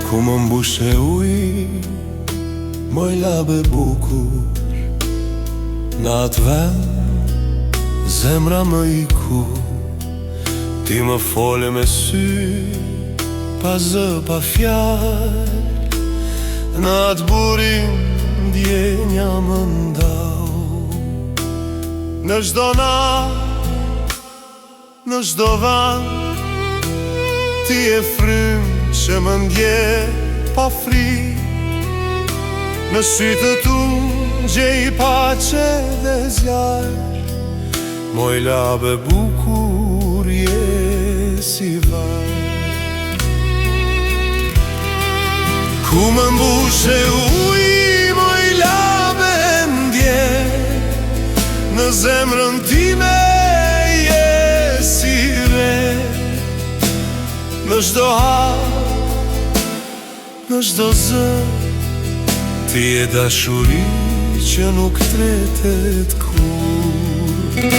Ku më mbushe uj, moj labe bukur. Në atë vend, zemra më iku. Ti më fole me sy, pa zë, pa fjall. Në atë burim, djenja më ndau. Në çdo nat, në çdo vend, ti e frym që më ndje pa fri. Në sytë tu gjej pace dhe zjarr. Moj labe bukur je si vaj. Ku më mbushe uj, moj labe ndje. Në zemrën time je si re. Në çdo hap, në çdo zë, ti e dashuri që nuk tretet kur.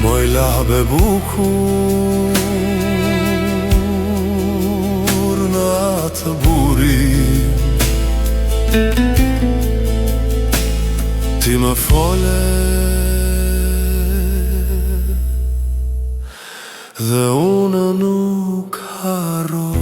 Moj labe bukur, në atë burim, ti më fole dhe unë nuk haroj.